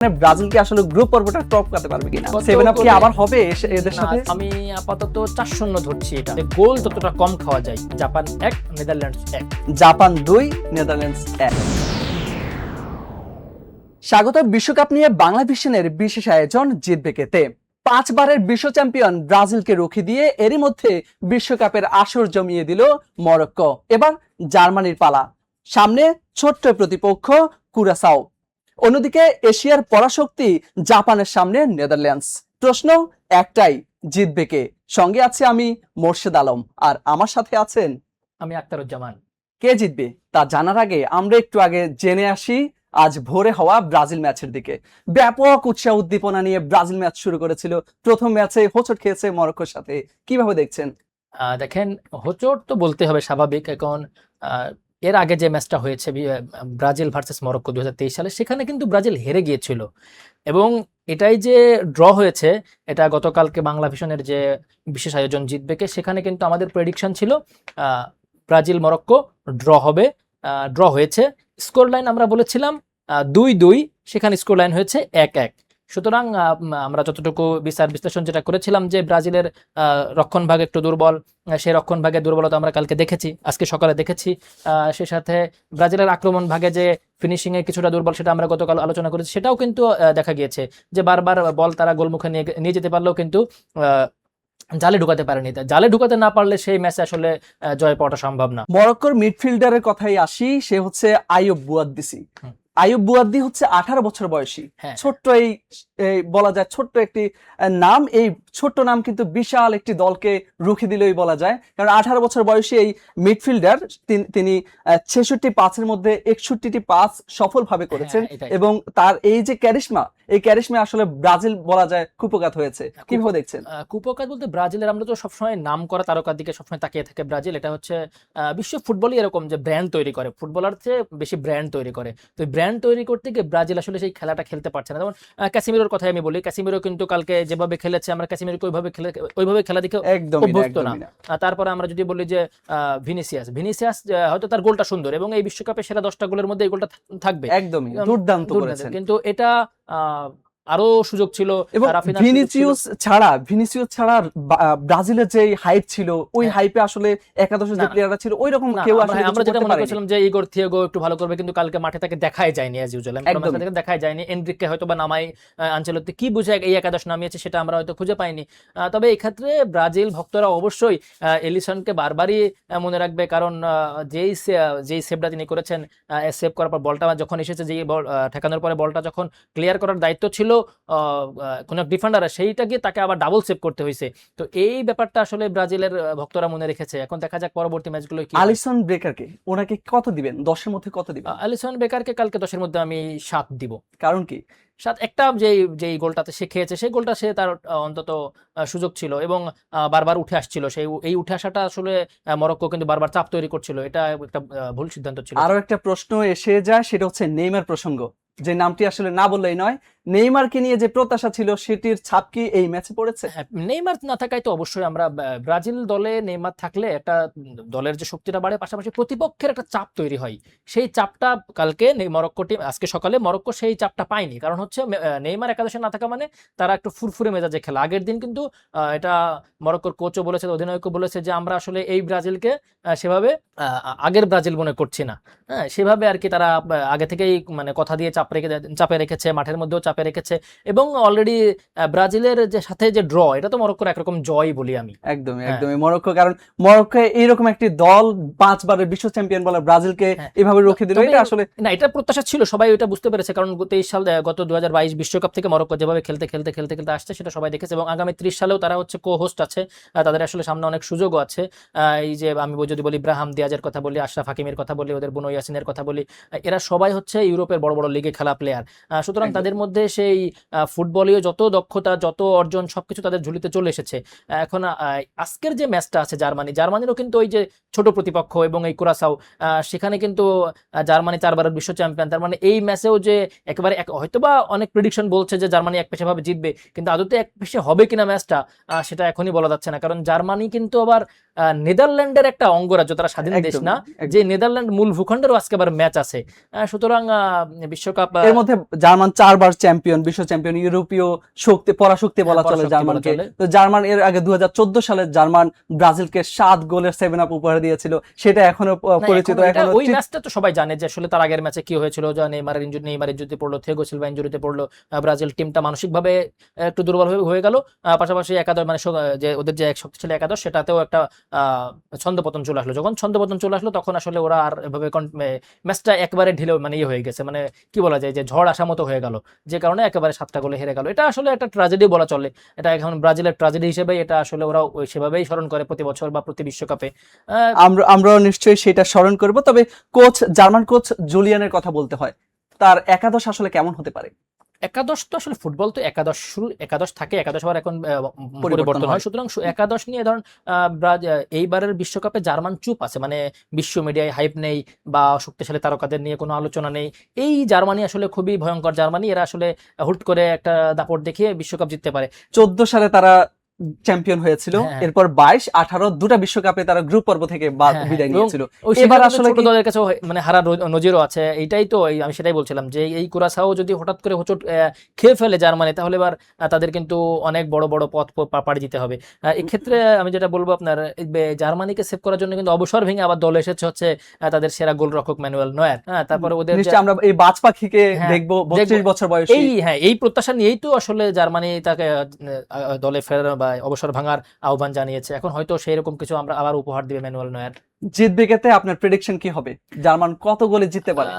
Brazil কি আসলে group পর্বটা টপ করতে পারবে কিনা? 7 আপ কি আবার হবে এদের সাথে? আমি আপাতত 4-0 ধরছি। এটা গোল যতটা কম খাওয়া যায়। Japan 1, Netherlands 1। Japan 2, Netherlands 1। স্বাগত বিশ্বকাপ নিয়ে বাংলা ভিশনের বিশেষ আয়োজন জিতবে কেতে। 5 বারের বিশ্ব চ্যাম্পিয়ন ব্রাজিলকে রুখে দিয়ে এরই মধ্যে বিশ্বকাপের আসর জমিয়ে দিল মরক্কো। এবার জার্মানির পালা, সামনে ছোট্ট প্রতিপক্ষ কুরাসাও। অন্যদিকে এশিয়ার পরাশক্তি জাপানের সামনে নেদারল্যান্ডস। প্রশ্ন একটাই, জিতবে কে? সঙ্গে আছে আমি মোর্শেদ আলম, আর আমার সাথে আছেন আমি আক্তারুজ্জামান। কে জিতবে তা জানার আগে আমরা একটু আগে জেনে আসি আজ ভোরে হওয়া ব্রাজিল ম্যাচের দিকে। ব্যাপক উৎসাহ উদ্দীপনা নিয়ে ব্রাজিল ম্যাচ শুরু করেছিল। প্রথম ম্যাচে হোঁচট খেয়েছে মরক্কোর সাথে, কিভাবে দেখছেন? দেখেন, হোঁচট তো বলতে হবে, স্বাভাবিক। এখন এর আগে যে ম্যাচটা হয়েছে ব্রাজিল ভার্সেস মরক্কো 2023 সালে, সেখানে কিন্তু ব্রাজিল হেরে গিয়েছিল। এবং এটাই যে ড্র হয়েছে, এটা গতকালকে বাংলা ভিশনের যে বিশেষ আয়োজন জিতবে কে, সেখানে কিন্তু আমাদের প্রেডিকশন ছিল ব্রাজিল মরক্কো ড্র হবে। ড্র হয়েছে। স্কোর লাইন আমরা বলেছিলাম 2-2, সেখানে স্কোর লাইন হয়েছে 1-1। সুতরাং আমরা যতটুকু বিশ্লেষণ যেটা করেছিলাম যে ব্রাজিলের রক্ষণ ভাগ একটু দুর্বল, সেই রক্ষণ ভাগের দুর্বলতা আমরা কালকে দেখেছি, আজকে সকালে দেখেছি। সে সাথে ব্রাজিলের আক্রমণ ভাগে যে ফিনিশিং এ কিছুটা দুর্বল, সেটা আমরা গতকাল আলোচনা করেছি। সেটাও কিন্তু দেখা গিয়েছে যে বারবার বল তারা গোলমুখে নিয়ে যেতে পারলেও কিন্তু জালে ঢুকাতে পারেনি। জালে ঢুকাতে না পারলে সেই ম্যাচে আসলে জয় পাওয়াটা সম্ভব না। মরক্কোর মিডফিল্ডারের কথাই আসি, সে হচ্ছে আইয়ুব বুয়াদ্দিসি। আইয়ুব বুয়াদ্দি হচ্ছে 18 বছর বয়সী, ছোট্ট এই বলা যায় ছোট্ট একটি নাম। এই ছোট্ট নাম কিন্তু বিশাল একটি দলকে রুখে দিলেই বলা যায়, কারণ 18 বছর বয়সী এই মিডফিল্ডার তিনি 66টি পাসের মধ্যে 61টি পাস সফলভাবে করেছেন। এবং তার এই যে ক্যারিশমা, এই ক্যারিশমা আসলে ব্রাজিল বলা যায় কুপোকাত হয়েছে। কিভাবে দেখছেন? কুপোকাত বলতে ব্রাজিলের আমরা তো সবসময় নাম করা তারকার দিকে সবসময় তাকিয়ে থাকে ব্রাজিল। এটা হচ্ছে বিশ্ব ফুটবলই এরকম যে ব্র্যান্ড তৈরি করে, ফুটবলার চেয়ে বেশি ব্র্যান্ড তৈরি করে। তো ব্র্যান্ড তৈরি করতে গিয়ে ব্রাজিল আসলে সেই খেলাটা খেলতে পারছে না। যেমন ক্যাসিমিরোর কথাই আমি বলি, ক্যাসিমিরো কিন্তু কালকে যেভাবে খেলেছে, আমরা ক্যাসিমিরোকে ওইভাবে খেলা দেখে অভ্যস্ত না। তারপরে আমরা যদি বলি যে ভিনিসিয়াস হয়তো তার গোলটা সুন্দর এবং এই বিশ্বকাপে সেরা 10টা গোলের মধ্যে এই গোলটা থাকবে, একদমই দুর্দান্ত করেছেন। কিন্তু এটা আরো সুযোগ ছিল। এবং ভিনিসিয়াস ছাড়া ব্রাজিলের যে হাইপ ছিল, ওই হাইপে আসলে একাদশের যে প্লেয়াররা ছিল ওই রকম কেউ আসলে আমরা যেটা মনে করছিলাম যে ইগোর থিয়াগো একটু ভালো করবে, কিন্তু কালকে মাঠে তাকে দেখাই যায়নি। অ্যাজ ইউজুয়াল আমরা দেখাই যায়নি। এনরিককে হয়তো বা নামাই আনচেলত্তি কি বুঝে এই একাদশ নামিয়েছে সেটা আমরা হয়তো খুঁজে পাইনি। তবে এই ক্ষেত্রে ব্রাজিল ভক্তরা অবশ্যই এলিসনকে বারবারই মনে রাখবে, কারণ যেই সেভটা তিনি করেছেন, সেভ করার পর বলটা যখন এসেছে, যেই বল ঠেকানোর পরে বলটা যখন ক্লিয়ার করার দায়িত্ব ছিল কোন ডিফেন্ডার, সেইটা গিয়ে তাকে আবার ডাবল সেভ করতে হয়েছে। তো এই ব্যাপারটা আসলে ব্রাজিলের ভক্তরা মনে রেখেছে। এখন দেখা যাক পরবর্তী ম্যাচগুলো কি। আলিসন বেকারকে ওনাকে কত দিবেন? 10 এর মধ্যে কত দিবেন? আলিসন বেকারকে কালকে 10 এর মধ্যে আমি 7 দিব। কারণ কি? 7 একটা যেই গোলটাতে সে খেয়েছে, সেই গোলটা সে তার অন্তত সুযোগ ছিল এবং বারবার উঠে আসছিল। এই উঠে আসাটা আসলে মরক্কো কিন্তু বারবার চাপ তৈরি করছিল। এটা একটা ভুল সিদ্ধান্ত ছিল। আরো একটা প্রশ্ন এসে যায়, সেটা হচ্ছে নেইমার প্রসঙ্গ, যে নামটি আসলে না বললেই নয়। নেইমারকে নিয়ে যে প্রত্যাশা ছিল, সেটির ছাপ কি এই ম্যাচে পড়েছে? নেইমার না থাকায় তো অবশ্যই আমরা ব্রাজিল দলে নেইমার থাকলে একটা দলের যে শক্তিটা বাড়ে, পাশাপাশি প্রতিপক্ষের একটা চাপ তৈরি হয়। সেই চাপটা কালকে মরক্কো টিম, আজকে সকালে মরক্কো সেই চাপটা পায়নি। কারণ হচ্ছে নেইমার একাদশে না থাকা মানে তারা একটু ফুরফুরে মেজাজে খেলা। আগের দিন কিন্তু এটা মরক্কোর কোচও বলেছে, অধিনায়কও বলেছে যে আমরা আসলে এই ব্রাজিলকে সেভাবে আগের ব্রাজিল মনে করছি না। হ্যাঁ, সেভাবে আর কি তারা আগে থেকেই মানে কথা দিয়ে চাপে রেখেছে, মাঠের মধ্যেও চাপে রেখেছে। এবং অলরেডি ব্রাজিলের যে সাথে যে ড্র, এটা তো মরক্কোর একরকম জয় বলি আমি। একদমই মরক্কো, কারণ মরক্কো এইরকম একটি দল 5 বারের বিশ্ব চ্যাম্পিয়ন বলা ব্রাজিলকে এভাবে রুখে দিল, এটা আসলে না, এটা প্রত্যাশা ছিল, সবাই এটা বুঝতে পেরেছে। কারণ 23 সাল গত 2022 বিশ্বকাপ থেকে মরক্কো যেভাবে খেলতে আসছে, সেটা সবাই দেখেছে। এবং আগামী 30 সালেও তারা হচ্ছে কো-হোস্ট আছে, তাদের আসলে সামনে অনেক সুযোগও আছে। এই যে আমি যদি বলি ইব্রাহিম দিয়াজের কথা বলি, আশরাফ হাকিমের কথা বলি, ওদের বুনো ইয়াসিনের কথা বলি, এরা সবাই হচ্ছে ইউরোপের বড় বড় লিগে খেলা প্লেয়ার। সুতরাং তাদের মধ্যে সেই ফুটবলীয় যত দক্ষতা, যত অর্জন, সবকিছু তাদের ঝুলিতে চলে এসেছে। এখন আজকের যে ম্যাচটা আছে জার্মানিরও কিন্তু ওই যে ছোট প্রতিপক্ষ এবং এই কুরাসাও, সেখানে কিন্তু জার্মানি 4 বারের বিশ্ব চ্যাম্পিয়ন। তার মানে এই ম্যাচেও যে একেবারে হয়তোবা অনেক প্রেডিকশন বলছে যে জার্মানি একপেশে ভাবে জিতবে, কিন্তু আদতে একপেশে হবে কিনা ম্যাচটা, সেটা এখনই বলা যাচ্ছে না। কারণ জার্মানি কিন্তু আবার নেদারল্যান্ডের একটা অঙ্গরাজ্য, তারা স্বাধীন দেশ না, যে নেদারল্যান্ড মূল ভূখণ্ডেরও আজকে আবার ম্যাচ আছে। সুতরাং বিশ্বকাপ, এর মধ্যে জার্মান 4 বার চ্যাম্পিয়ন, বিশ্ব চ্যাম্পিয়ন, ইউরোপীয় শক্তি, পরাশক্তি বলা চলে জার্মানকে। তো জার্মান এর আগে 2014 সালে জার্মান ব্রাজিলকে 7 গোলের 7-আপ উপহার দিয়েছিল, সেটা এখনো পরিচিত। ওই ম্যাচটা তো সবাই জানে যে আসলে তার আগের ম্যাচে কি হয়েছিল, যে নেইমারের ইনজুরিতে পড়লো, থিয়াগো সিলভা ইনজুরিতে পড়লো, ব্রাজিল টিমটা মানসিকভাবে একটু দুর্বল হয়ে গেল। পাশাপাশি একাদশ মানে যে ওদের যে এক শক্তিশালী একাদশ, সেটাতেও একটা ছন্দপতন চলে আসলো। যখন ছন্দপতন চলে আসলো তখন আসলে ওরা আর এভাবে ম্যাচটা একবারে ঢিলে মানে ইয়ে হয়ে গেছে, মানে কি বলা যায় যে ঝড় আসা মতো হয়ে গেল, যে কারণে একেবারে 7টা গোলে হেরে গেল। এটা আসলে একটা ট্র্যাজেডি বলা চলে, এটা এখন ব্রাজিলের ট্র্যাজেডি হিসেবে এটা আসলে ওরা সেভাবেই স্মরণ করে প্রতি বছর বা প্রতি বিশ্বকাপে। আমরা নিশ্চয়ই সেটা স্মরণ করব। তবে জার্মান কোচ জুলিয়ানের কথা বলতে হয়, তার একাদশ আসলে কেমন হতে পারে? একাদশ তো আসলে ফুটবল তো একাদশ থাকে, একাদশ আবার এখন পরিবর্তন হয়, সুতরাং একাদশ নিয়ে ধরুন এইবারের বিশ্বকাপে জার্মান চুপ আছে, মানে বিশ্ব মিডিয়ায় হাইপ নেই বা শক্তিশালী তারকাদের নিয়ে কোনো আলোচনা নেই। এই জার্মানি আসলে খুবই ভয়ঙ্কর জার্মানি, এরা আসলে হুট করে একটা দাপট দেখিয়ে বিশ্বকাপ জিততে পারে। 14 সালে তারা চ্যাম্পিয়ন হয়েছিল, এরপর 22, 18 দুটা বিশ্বকাপে তারা গ্রুপ পর্ব থেকে বিদায় নিয়েছিল। এবার আসলে ছোট দলের কাছে মানে হারার নজিরও আছে। এইটাই তো আমি সেটাই বলছিলাম যে এই কুরাসাও যদি হঠাৎ করে হোঁচট খেয়ে ফেলে জার্মানি, তাহলে এবার তাদের কিন্তু অনেক বড় বড় পথ পাড়ি দিতে হবে। এক্ষেত্রে আমি যেটা বলবো, আপনার জার্মানিকে সেভ করার জন্য কিন্তু অবসর ভেঙে আবার দলে এসেছে হচ্ছে তাদের সেরা গোলরক্ষক ম্যানুয়েল নয়ার। তারপরে ওদের আমরা এই বাজ পাখিকে দেখবো 32 বছর বয়সী। এই প্রত্যাশা নিয়েই তো আসলে জার্মানি তাকে দলে ফেরানো বা অবসর ভাঙার আহ্বান জানিয়েছে। এখন হয়তো সেই রকম কিছু আমরা আবার উপহার দিবে ম্যানুয়েল নয়ার। জিতবে কেতে আপনার প্রেডিকশন কি হবে? জার্মান কত গোলে জিততে পারে?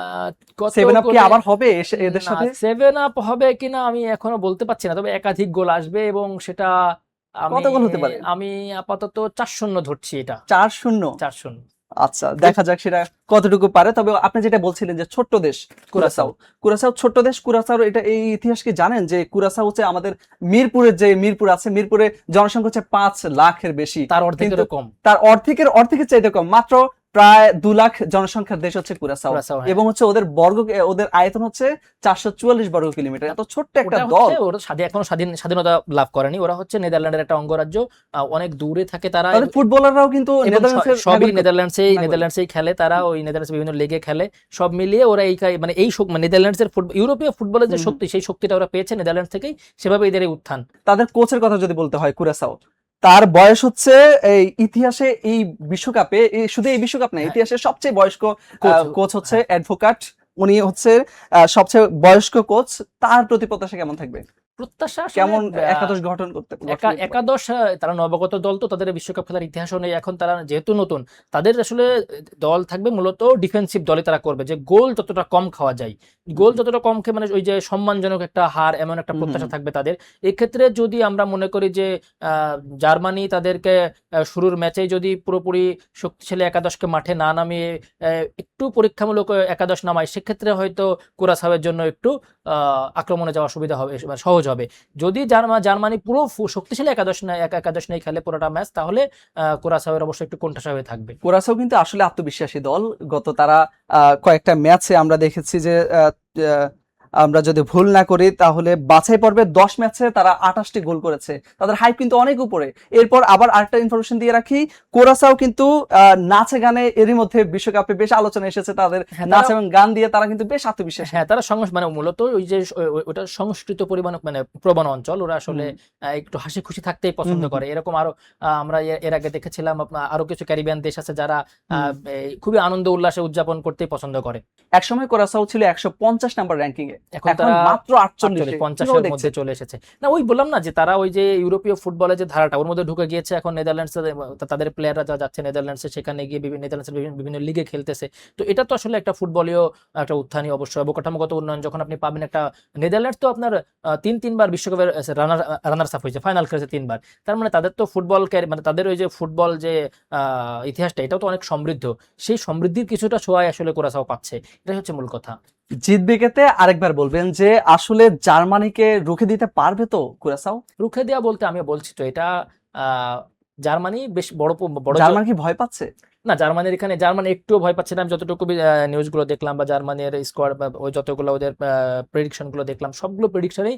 7-আপ কি আবার হবে এদের সাথে? 7-আপ হবে কিনা আমি এখনো বলতে পারছি না, তবে একাধিক গোল আসবে এবং সেটা কত গোল হতে পারে? আমি আপাতত 4-0 ধরছি। এটা 4-0? 4-0। আচ্ছা, দেখা যাক সেটা কতটুকু পারে। তবে আপনি যেটা বলছিলেন যে ছোট্ট দেশ কুরাসাও ছোট্ট দেশ, কুরাসাও এটা এই ইতিহাস কি জানেন যে কুরাসাও হচ্ছে আমাদের মিরপুরের যে মিরপুর আছে, মিরপুরে জনসংখ্যা হচ্ছে 5 লাখের বেশি, তার অর্ধেকের কম, তার অর্ধেকের চাইতে কম, মাত্র প্রায় 2 লাখ জনসংখ্যার দেশ হচ্ছে কুরাসাও। এবং হচ্ছে ওদের আয়তন হচ্ছে 444 বর্গ কিলোমিটার। এত ছোট্ট একটা দল, ওরা এখনো স্বাধীনতা লাভ করেনি। ওরা হচ্ছে নেদারল্যান্ডের একটা অঙ্গরাজ্য, অনেক দূরে থাকে তারা। ফুটবলাররাও কিন্তু নেদারল্যান্ডসেই খেলে, তারা ওই নেদারল্যান্ডস বিভিন্ন লিগে খেলে। সব মিলিয়ে ওরা মানে এই নেদারল্যান্ডসের ইউরোপীয় ফুটবলের যে শক্তি, সেই শক্তিটা ওরা পেয়েছে নেদারল্যান্ডস থেকেই, সেভাবে এদের উত্থান। তাদের কোচের কথা যদি বলতে হয়, কুরাসাও তার বয়স হচ্ছে এই ইতিহাসে এই বিশ্বকাপে, শুধু এই বিশ্বকাপ না, ইতিহাসে সবচেয়ে বয়স্ক কোচ হচ্ছে অ্যাডভোকাট। উনি হচ্ছে সবচেয়ে বয়স্ক কোচ। তার প্রতি প্রত্যাশা কেমন থাকবে? প্রত্যাশা কেমন একাদশ গঠন করতে? একাদশ তারা নবাগত দল, তো তাদের বিশ্বকাপ খেলার ইতিহাসও নেই। এখন তারা যেহেতু নতুন, তাদের আসলে দল থাকবে মূলত ডিফেন্সিভ দলে তারা করবে, যে গোল যতটা কম খাওয়া যায়, গোল যতটা কম খেয়ে মানে ওই যে সম্মানজনক একটা হার, এমন একটা প্রত্যাশা থাকবে তাদের। এক্ষেত্রে যদি আমরা মনে করি যে জার্মানি তাদেরকে শুরুর ম্যাচে যদি পুরোপুরি শক্তিশালী একাদশকে মাঠে না নামিয়ে একটু পরীক্ষামূলক একাদশ নামায়, সেক্ষেত্রে হয়তো কুরাসাওয়ের জন্য একটু আক্রমণে যাওয়া সুবিধা হবে, সহজ হবে। যদি জার্মানি পুরো শক্তিশালী একাদশ নেই খেলে পুরোটা ম্যাচ, তাহলে কুরাসাওয়ের অবশ্যই একটু কোণঠাসা হয়ে থাকবে। কুরাসাও কিন্তু আসলে আত্মবিশ্বাসী দল। তারা কয়েকটা ম্যাচে আমরা দেখেছি যে আমরা যদি ভুল না করি তাহলে বাছাই পর্বে 10 ম্যাচে তারা 28টি গোল করেছে। তাদের হাইপ কিন্তু অনেক উপরে। এরপর আবার আরেকটা ইনফরমেশন দিয়ে রাখি, কুরাসাও কিন্তু নাচে গানে এরই মধ্যে বিশ্বকাপে বেশ আলোচনা এসেছে তাদের নাচ এবং গান দিয়ে। তারা কিন্তু বেশ আত্মবিশ্বাসী। তারা মানে মূলত ওই যে ওটা সংস্কৃত পরিমাণ মানে প্রবণ অঞ্চল, ওরা আসলে একটু হাসি খুশি থাকতেই পছন্দ করে। এরকম আরো আমরা এর আগে দেখেছিলাম আরো কিছু ক্যারিবিয়ান দেশ আছে যারা খুবই আনন্দ উল্লাসে উদযাপন করতেই পছন্দ করে। একসময় কুরাসাও ছিল 150 নাম্বার র্যাঙ্কিং এ, এখন তারা মাত্র 48-50 এর মধ্যে চলে এসেছে। না, ওই বললাম না যে তারা ওই যে ইউরোপীয় ফুটবলের যে ধারাটা ওর মধ্যে ঢুকে গিয়েছে। এখন নেদারল্যান্ডস তাদের প্লেয়াররা যা যাচ্ছে নেদারল্যান্ডসে, সেখানে গিয়ে নেদারল্যান্ডসের বিভিন্ন লিগে খেলতেছে। তো এটা তো আসলে একটা ফুটবলীয় একটা উত্থানই অবশ্যই, অবকাঠামোগত উন্নয়ন যখন আপনি পাবেন। একটা নেদারল্যান্ডস তো আপনার 3-3 বিশ্বকাপের রানার্স আপ হয়েছে, ফাইনাল খেলেছে 3 বার। তার মানে তাদের তো ফুটবল মানে তাদের ওই যে ফুটবল যে ইতিহাসটা, এটাও তো অনেক সমৃদ্ধ। সেই সমৃদ্ধির কিছুটা ছোঁয়ায় আসলে কুরাসাও পাচ্ছে, এটাই হচ্ছে মূল কথা। জিতবে কেতে আরেকবার বলবেন যে আসলে জার্মানিকে রুখে দিতে পারবে তো কুরাসাও? রুখে দেওয়া বলতে আমি বলছি তো, এটা জার্মানি বেশ বড়। জার্মানি কি ভয় পাচ্ছে? না, জার্মানি একটুও ভয় পাচ্ছে না। আমি যতটুকু নিউজগুলো দেখলাম বা জার্মানির স্কোয়াড ওই যতগুলো ওদের প্রেডিকশনগুলো দেখলাম, সবগুলো প্রেডিকশনেই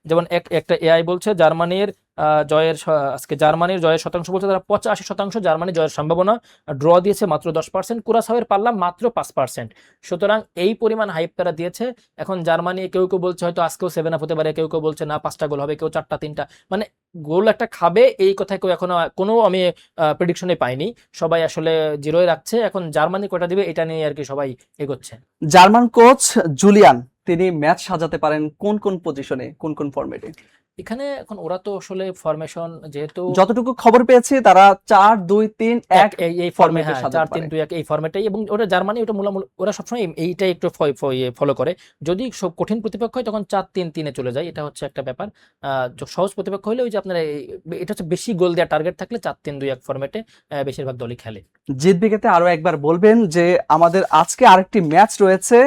যেমন একটা এআই বলছে জার্মানির আজকে জার্মানির জয়ের শতাংশ বলছে তারা 85%, জার্মানি জয়ের সম্ভাবনা। ড্র দিয়েছে মাত্র 10%, কুরাসাওয়ের পাল্লা মাত্র 5%। সুতরাং এই পরিমাণ হাইপ তারা দিয়েছে। এখন জার্মানি কেউ কেউ বলছে হয়তো আজকেও 7 আপ হতে পারে, কেউ কেউ বলছে না 5টা গোল হবে, কেউ 4টা 3টা, মানে গোল একটা খাবে এই কথা কেউ এখনো কোনো আমি প্রেডিকশনে পাইনি। সবাই আসলে জিরোয় রাখছে। এখন জার্মানি কয়টা দিবে এটা নিয়ে আর কি সবাই এগোচ্ছে। জার্মান কোচ জুলিয়ান তিনি ম্যাচ সাজাতে পারেন কোন কোন পজিশনে, কোন কোন ফরম্যাটে? এখানে এখন ওরা তো আসলে ফরমেশন যেহেতু যতটুকু খবর পেয়েছি তারা 4-2-3-1 এই ফর্মে, ফরম্যাটে হ্যাঁ, সাজাতে পারে। 4-3-2-1 এই ফরম্যাটেই, এবং ওরা জার্মানি ওটা মূলত ওরা সবসময় এইটাই একটু ফলো করে। যদি সব কঠিন প্রতিপক্ষ হয় তখন 4-3-3-এ চলে যায়, এটা হচ্ছে একটা ব্যাপার। সহজ প্রতিপক্ষ হলে ওই যে আপনার এটা হচ্ছে বেশি গোল দেওয়ার টার্গেট থাকলে 4-3-2-1 ফরম্যাটে বেশিরভাগ দলই খেলে। জিতবিকেতে আরো একবার বলবেন যে আমাদের আজকে আরেকটি ম্যাচ রয়েছে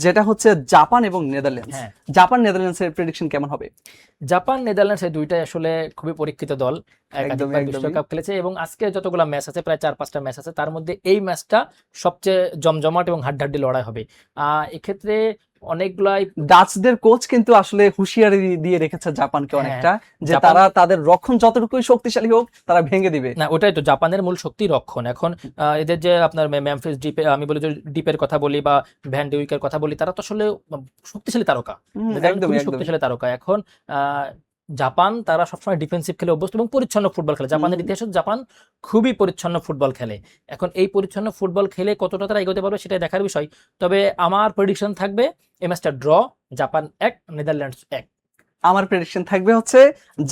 যেটা হচ্ছে জাপান এবং নেদারল্যান্ডস। হ্যাঁ, জাপান নেদারল্যান্ডস এর প্রেডিকশন কেমন হবে? জাপান নেদারল্যান্ডস এই দুইটাই আসলে খুবই পরীক্ষিত দল, একাধিকবার একদমই। বিশ্বকাপ খেলেছে, এবং আজকে যতগুলো ম্যাচ আছে প্রায় 4-5টা ম্যাচ আছে, তার মধ্যে এই ম্যাচটা সবচেয়ে জমজমাট এবং হাড্ডাহাড্ডি লড়াই হবে। এক্ষেত্রে অনেকগুলাই ডাচদের কোচ কিন্তু আসলে হুঁশিয়ারি দিয়ে রেখেছে জাপানকে হ্যাঁ, অনেকটা, যে জাপান তারা তাদের রক্ষণ যতটুকুই শক্তিশালী হোক তারা ভেঙে দিবে। না, ওটাই তো জাপানের মূল শক্তি রক্ষণ। এখন এদের যে আপনার মেমফিস ডিপে আমি বলি যে ডিপের কথা বলি বা ভ্যান ডিউইকের কথা বলি, তারা তো আসলে শক্তিশালী তারকা, নেদারল্যান্ড একদমই খুবই একদমই। শক্তিশালী তারকা। এখন জাপান তারা সবসময় ডিফেন্সিভ খেলে অভ্যস্ত এবং পরিচ্ছন্ন ফুটবল খেলে। জাপানের ইতিহাসে জাপান খুবই পরিচ্ছন্ন ফুটবল খেলে। এখন এই পরিচ্ছন্ন ফুটবল খেলে কতটা তারা এগোতে পারবে সেটাই দেখার বিষয়। তবে আমার প্রেডিকশন থাকবে এই ম্যাচটা ড্র, জাপান 1 নেদারল্যান্ডস 1। আমার প্রেডিকশন থাকবে হচ্ছে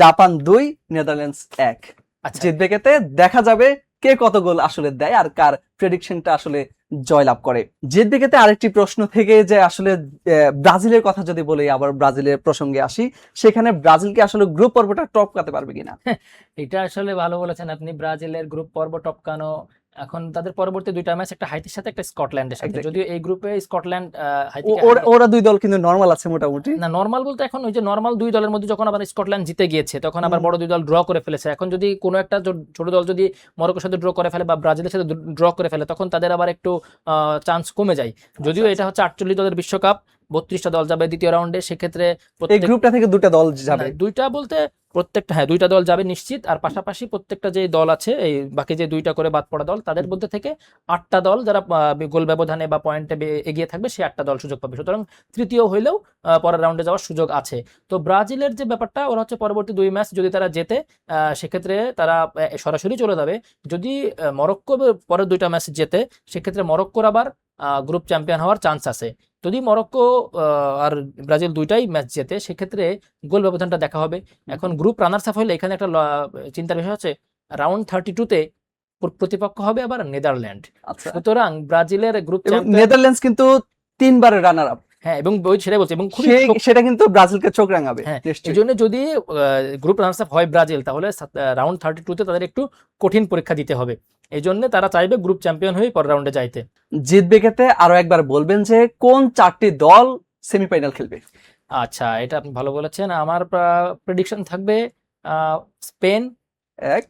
জাপান 2 নেদারল্যান্ডস 1। আচ্ছা, জিতবেকেতে দেখা যাবে কে কত গোল আসলে দেয় আর কার প্রেডিকশনটা আসলে জয়লাভ করে। জিতবেকেতে আরেকটি প্রশ্ন থেকে যে আসলে ব্রাজিলের কথা যদি বলি, আবার ব্রাজিলের প্রসঙ্গে আসি, সেখানে ব্রাজিলকে আসলে গ্রুপ পর্বটা টপকাতে পারবে কিনা? এটা আসলে ভালো বলেছেন আপনি। ব্রাজিলের গ্রুপ পর্ব টপকানো, এখন তাদের পরবর্তী দুইটা ম্যাচ, একটা হাইতির সাথে একটা স্কটল্যান্ডের সাথে। Exactly. যদিও এই গ্রুপে স্কটল্যান্ড হাইতিকে ওরা দুই দল কিন্তু নরমাল আছে মোটামুটি। না, নরমাল বলতে এখন ওই যে নরমাল দুই দলের মধ্যে যখন আবার স্কটল্যান্ড জিতে গিয়েছে তখন আবার বড় দুই দল ড্র করে ফেলেছে। এখন যদি কোনো একটা ছোট দল যদি মরক্কোর সাথে ড্র করে ফেলে বা ব্রাজিলের সাথে ড্র করে ফেলে তখন তাদের আবার একটু চান্স কমে যায়। যদিও এটা হচ্ছে 48 দলের বিশ্বকাপ, 32টা দল যাবে দ্বিতীয় রাউন্ডে, সেক্ষেত্রে এই গ্রুপটা থেকে দুটো দল যাবে। দুইটা বলতে প্রত্যেকটা, হ্যাঁ, দুইটা দল যাবে নিশ্চিত। আর পাশাপাশি প্রত্যেকটা যে দল আছে, এই বাকি যে দুইটা করে বাদ পড়া দল, তাদের মধ্যে থেকে 8টা দল যারা গোল ব্যবধানে বা পয়েন্টে এগিয়ে থাকবে, সেই 8টা দল সুযোগ পাবে। সুতরাং তৃতীয় হইলেও পরের রাউন্ডে যাওয়ার সুযোগ আছে। তো ব্রাজিলের যে ব্যাপারটা, ওরা হচ্ছে পরবর্তী 2 ম্যাচ যদি তারা জেতে সেক্ষেত্রে তারা সরাসরি চলে যাবে। যদি মরক্কো পরের 2টা ম্যাচ জেতে সেক্ষেত্রে মরক্কোর আবার গ্রুপ চ্যাম্পিয়ন হওয়ার চান্স আছে। যদি মরক্কো আর ব্রাজিল দুইটাই ম্যাচ জেতে সেক্ষেত্রে গোল ব্যবধানটা দেখা হবে। এখন গ্রুপ রানার্স আপ হলে এখানে একটা চিন্তার বিষয় হচ্ছে রাউন্ড 32-তে প্রতিপক্ষ হবে আবার নেদারল্যান্ড। আচ্ছা, সুতরাং ব্রাজিলের গ্রুপ চ্যাম্পিয়ন নেদারল্যান্ডস কিন্তু 3বারের রানার আপ। হ্যাঁ, এবং সেটাই বলছি, এবং খুবই সেটা কিন্তু ব্রাজিলকে চোখ রাঙাবে। হ্যাঁ, এই জন্য যদি গ্রুপ রানার্স আপ হয় ব্রাজিল, তাহলে রাউন্ড 32-তে তাদের একটু কঠিন পরীক্ষা দিতে হবে। এই জন্য তারা চাইবে গ্রুপ চ্যাম্পিয়ন হয়ে পরের রাউন্ডে যাইতে। জিতবেকেতে আরো একবার বলবেন যে কোন 4টি দল সেমিফাইনাল খেলবে? আচ্ছা, এটা আপনি ভালো বলেছেন। আমার প্রেডিকশন থাকবে Spain 1,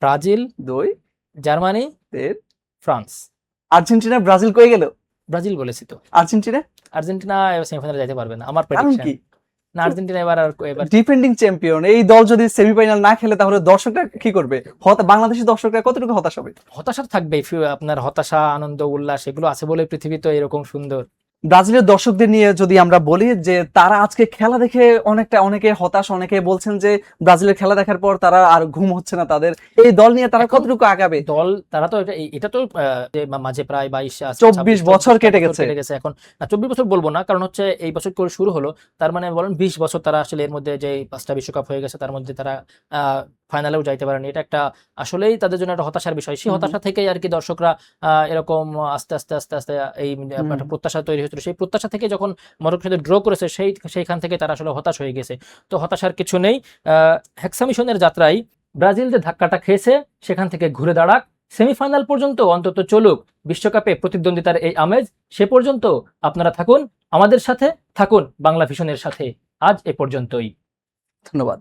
Brazil 2, Germany 3। France. Argentina Brazil কই গেল? ব্রাজিল বলেছি তো। আর্জেন্টিনা আর্জেন্টিনা সেমিফাইনালে যাইতে পারবে না আমার কারণ প্রেডিকশন। কি? না, আর্জেন্টিনা এবার ডিফেন্ডিং চ্যাম্পিয়ন এই দল যদি সেমিফাইনাল না খেলে তাহলে দর্শকরা কি করবে? বাংলাদেশি দর্শকরা কতটুকু হতাশ হবে? হতাশা থাকবে। আপনার হতাশা, আনন্দ, উল্লাস এগুলো আছে বলে পৃথিবী তো এরকম সুন্দর। ব্রাজিলের দর্শকদের নিয়ে যদি আমরা বলি যে তারা আজকে খেলা দেখে অনেকে হতাশ, অনেকে বলছেন যে ব্রাজিলের খেলা দেখার পর তারা আর ঘুম হচ্ছে না তাদের। এই দল নিয়ে তারা কতটুকু আগাবে? দল তারা তো এটা তো মাঝে প্রায় 24 বছর কেটে গেছে। এখন না, 24 বছর বলবো না, কারণ হচ্ছে এই বছর করে শুরু হলো, তার মানে বলেন 20 বছর তারা আসলে এর মধ্যে যে 5টা বিশ্বকাপ হয়ে গেছে তার মধ্যে তারা ফাইনালেও যাইতে পারেনি। এটা একটা আসলেই তাদের জন্য একটা হতাশার বিষয়। সেই হতাশা থেকেই আর কি দর্শকরা এরকম আস্তে আস্তে আস্তে আস্তে এই একটা প্রত্যাশা তৈরি হয়েছিল। সেই প্রত্যাশা থেকে যখন মরক্কোর সাথে ড্র করেছে সেইখান থেকে তারা আসলে হতাশ হয়ে গেছে। তো হতাশার কিছু নেই। হেক্সা মিশনের যাত্রায় ব্রাজিল যে ধাক্কাটা খেয়েছে সেখান থেকে ঘুরে দাঁড়াক, সেমিফাইনাল পর্যন্ত অন্তত চলুক, বিশ্বকাপে প্রতিদ্বন্দ্বিতার এই আমেজ। সে পর্যন্ত আপনারা থাকুন আমাদের সাথে, থাকুন বাংলা ভিশনের সাথে। আজ এ পর্যন্তই, ধন্যবাদ।